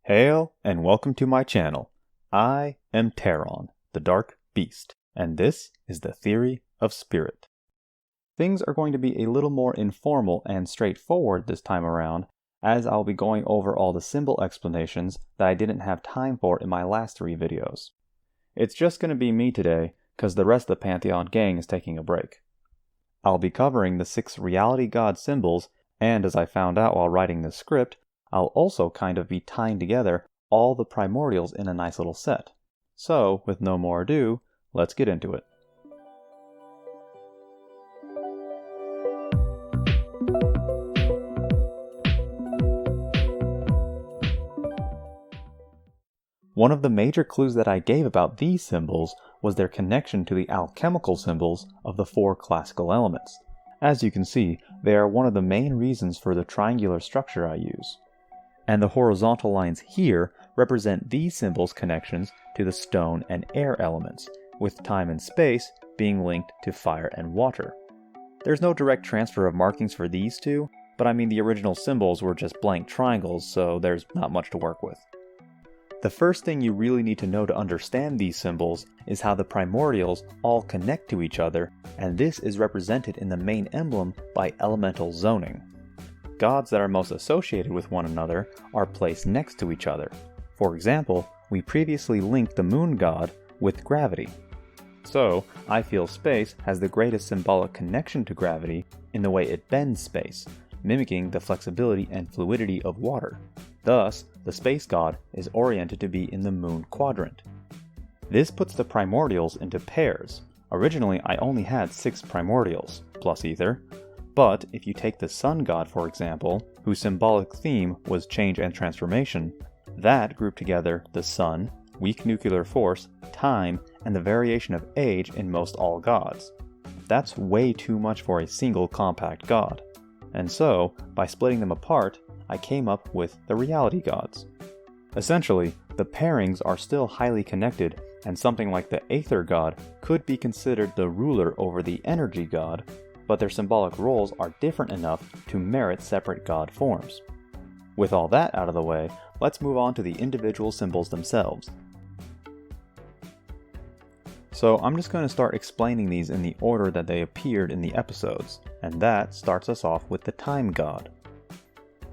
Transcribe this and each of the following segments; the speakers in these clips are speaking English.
Hail and welcome to my channel. I am Terron, the Dark Beast, and this is the Theory of Spirit. Things are going to be a little more informal and straightforward this time around, as I'll be going over all the symbol explanations that I didn't have time for in my last 3 videos. It's just going to be me today, because the rest of the Pantheon gang is taking a break. I'll be covering the 6 reality god symbols, and as I found out while writing this script, I'll also kind of be tying together all the primordials in a nice little set. So, with no more ado, let's get into it. One of the major clues that I gave about these symbols was their connection to the alchemical symbols of the 4 classical elements. As you can see, they are one of the main reasons for the triangular structure I use. And the horizontal lines here represent these symbols' connections to the stone and air elements, with time and space being linked to fire and water. There's no direct transfer of markings for these two, but I mean the original symbols were just blank triangles, so there's not much to work with. The first thing you really need to know to understand these symbols is how the primordials all connect to each other, and this is represented in the main emblem by elemental zoning. Gods that are most associated with one another are placed next to each other. For example, we previously linked the moon god with gravity. So, I feel space has the greatest symbolic connection to gravity in the way it bends space, mimicking the flexibility and fluidity of water. Thus, the space god is oriented to be in the moon quadrant. This puts the primordials into pairs. Originally, I only had 6 primordials, plus ether. But if you take the sun god, for example, whose symbolic theme was change and transformation, that grouped together the sun, weak nuclear force, time, and the variation of age in most all gods. That's way too much for a single compact god. And so, by splitting them apart, I came up with the reality gods. Essentially, the pairings are still highly connected, and something like the aether god could be considered the ruler over the energy god, but their symbolic roles are different enough to merit separate god forms. With all that out of the way, let's move on to the individual symbols themselves. So I'm just going to start explaining these in the order that they appeared in the episodes, and that starts us off with the time god.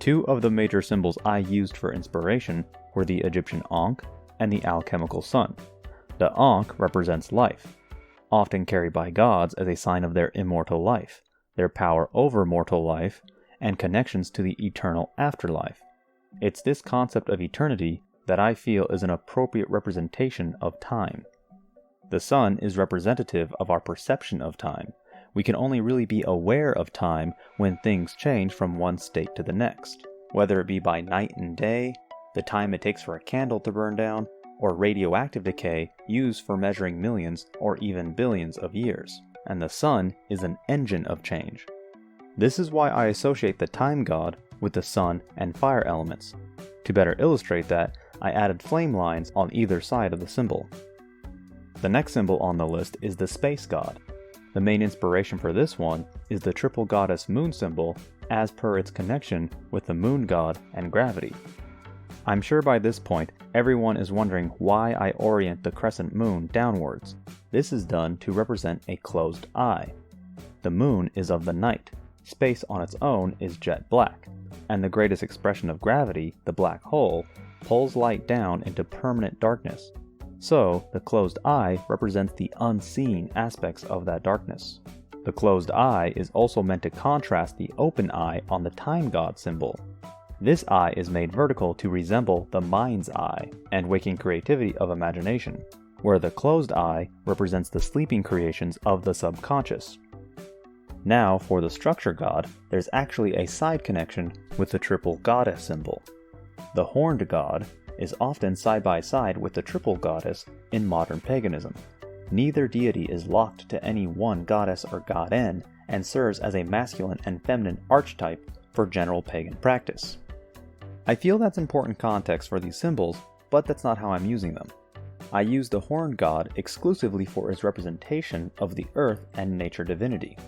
2 of the major symbols I used for inspiration were the Egyptian Ankh and the alchemical sun. The Ankh represents life, often carried by gods as a sign of their immortal life, their power over mortal life, and connections to the eternal afterlife. It's this concept of eternity that I feel is an appropriate representation of time. The sun is representative of our perception of time. We can only really be aware of time when things change from one state to the next, whether it be by night and day, the time it takes for a candle to burn down, or radioactive decay used for measuring millions or even billions of years, and the sun is an engine of change. This is why I associate the time god with the sun and fire elements. To better illustrate that, I added flame lines on either side of the symbol. The next symbol on the list is the space god. The main inspiration for this one is the triple goddess moon symbol, as per its connection with the moon god and gravity. I'm sure by this point, everyone is wondering why I orient the crescent moon downwards. This is done to represent a closed eye. The moon is of the night, space on its own is jet black, and the greatest expression of gravity, the black hole, pulls light down into permanent darkness. So, the closed eye represents the unseen aspects of that darkness. The closed eye is also meant to contrast the open eye on the time god symbol. This eye is made vertical to resemble the mind's eye and waking creativity of imagination, where the closed eye represents the sleeping creations of the subconscious. Now, for the structure god, there's actually a side connection with the triple goddess symbol. The horned god is often side by side with the triple goddess in modern paganism. Neither deity is locked to any one goddess or god-en and serves as a masculine and feminine archetype for general pagan practice. I feel that's important context for these symbols, but that's not how I'm using them. I use the horned god exclusively for its representation of the earth and nature divinity.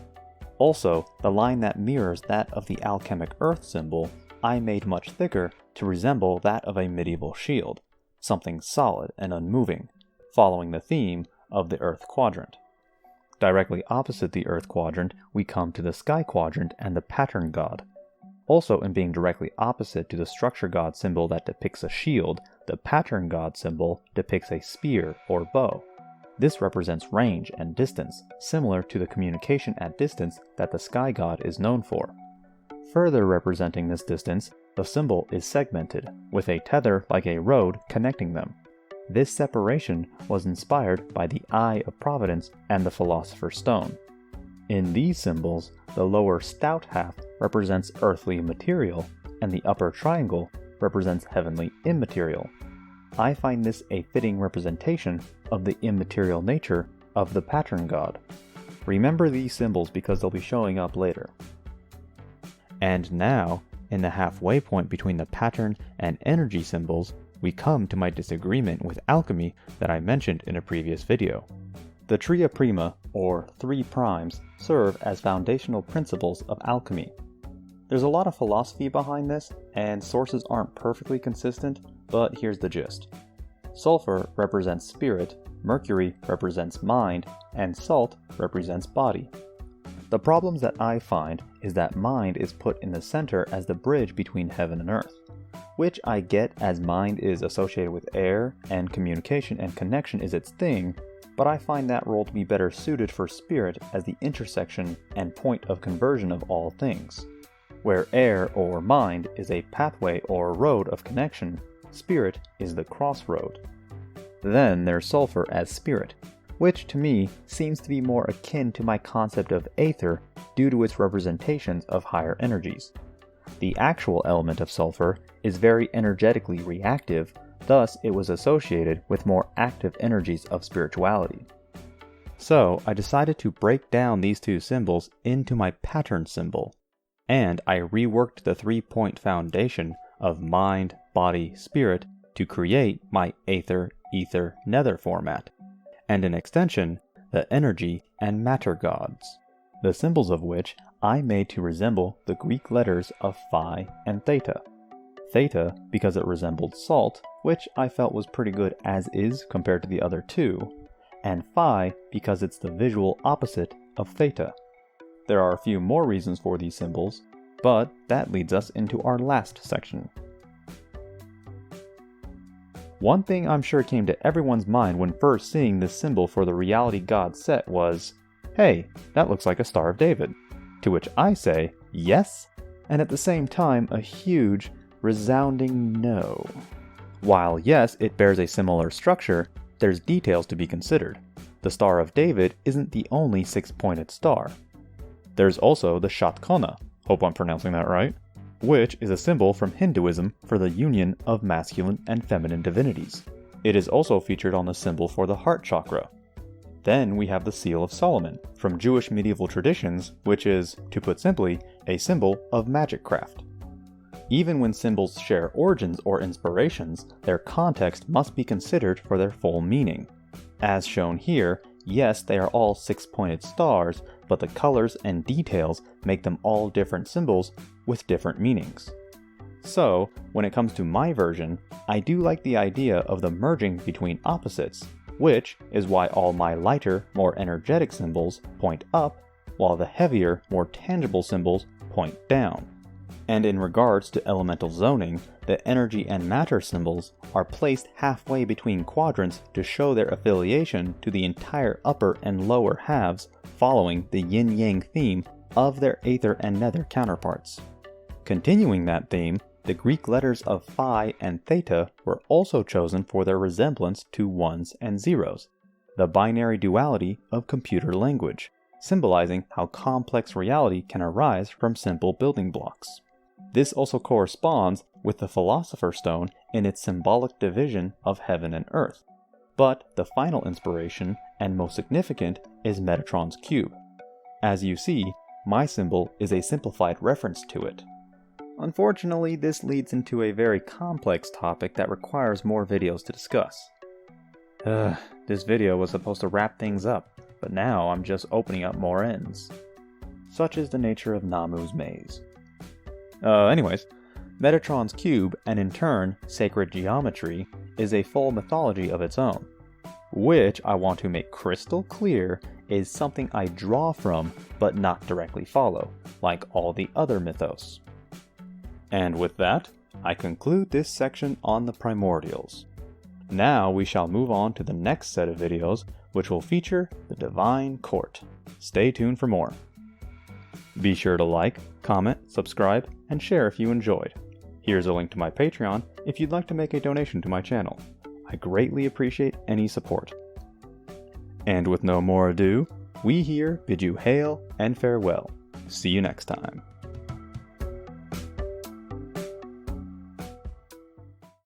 Also, the line that mirrors that of the alchemic earth symbol I made much thicker to resemble that of a medieval shield, something solid and unmoving, following the theme of the Earth Quadrant. Directly opposite the Earth Quadrant, we come to the Sky Quadrant and the Pattern God. Also, in being directly opposite to the Structure God symbol that depicts a shield, the Pattern God symbol depicts a spear or bow. This represents range and distance, similar to the communication at distance that the Sky God is known for. Further representing this distance, the symbol is segmented, with a tether like a road connecting them. This separation was inspired by the Eye of Providence and the Philosopher's Stone. In these symbols, the lower stout half represents earthly material, and the upper triangle represents heavenly immaterial. I find this a fitting representation of the immaterial nature of the Pattern God. Remember these symbols because they'll be showing up later. And now, in the halfway point between the pattern and energy symbols, we come to my disagreement with alchemy that I mentioned in a previous video. The Tria Prima, or 3 primes, serve as foundational principles of alchemy. There's a lot of philosophy behind this, and sources aren't perfectly consistent, but here's the gist. Sulfur represents spirit, mercury represents mind, and salt represents body. The problems that I find is that mind is put in the center as the bridge between heaven and earth, which I get as mind is associated with air and communication and connection is its thing, but I find that role to be better suited for spirit as the intersection and point of conversion of all things. Where air or mind is a pathway or road of connection, spirit is the crossroad. Then there's sulfur as spirit, which to me seems to be more akin to my concept of aether due to its representations of higher energies. The actual element of sulfur is very energetically reactive, thus it was associated with more active energies of spirituality. So I decided to break down these two symbols into my pattern symbol, and I reworked the 3-point foundation of mind, body, spirit to create my aether, ether, nether format, and in extension, the energy and matter gods, the symbols of which I made to resemble the Greek letters of Phi and Theta. Theta because it resembled salt, which I felt was pretty good as is compared to the other two, and Phi because it's the visual opposite of Theta. There are a few more reasons for these symbols, but that leads us into our last section. One thing I'm sure came to everyone's mind when first seeing this symbol for the Reality God set was, hey, that looks like a Star of David. To which I say, yes, and at the same time a huge, resounding no. While yes, it bears a similar structure, there's details to be considered. The Star of David isn't the only 6-pointed star. There's also the Shatkona, hope I'm pronouncing that right, which is a symbol from Hinduism for the union of masculine and feminine divinities. It is also featured on the symbol for the heart chakra. Then we have the Seal of Solomon, from Jewish medieval traditions, which is, to put simply, a symbol of magic craft. Even when symbols share origins or inspirations, their context must be considered for their full meaning. As shown here, yes, they are all 6-pointed stars, but the colors and details make them all different symbols with different meanings. So, when it comes to my version, I do like the idea of the merging between opposites, which is why all my lighter, more energetic symbols point up, while the heavier, more tangible symbols point down. And in regards to elemental zoning, the energy and matter symbols are placed halfway between quadrants to show their affiliation to the entire upper and lower halves, following the yin-yang theme of their aether and nether counterparts. Continuing that theme, the Greek letters of Phi and Theta were also chosen for their resemblance to ones and zeros, the binary duality of computer language, symbolizing how complex reality can arise from simple building blocks. This also corresponds with the Philosopher's Stone in its symbolic division of heaven and earth. But the final inspiration, and most significant, is Metatron's cube. As you see, my symbol is a simplified reference to it. Unfortunately, this leads into a very complex topic that requires more videos to discuss. This video was supposed to wrap things up, but now I'm just opening up more ends. Such is the nature of Namu's maze. Anyways, Metatron's cube, and in turn, sacred geometry, is a full mythology of its own, which I want to make crystal clear is something I draw from but not directly follow, like all the other mythos. And with that, I conclude this section on the Primordials. Now we shall move on to the next set of videos, which will feature the Divine Court. Stay tuned for more. Be sure to like, comment, subscribe, and share if you enjoyed. Here's a link to my Patreon if you'd like to make a donation to my channel. I greatly appreciate any support. And with no more ado, we here bid you hail and farewell. See you next time.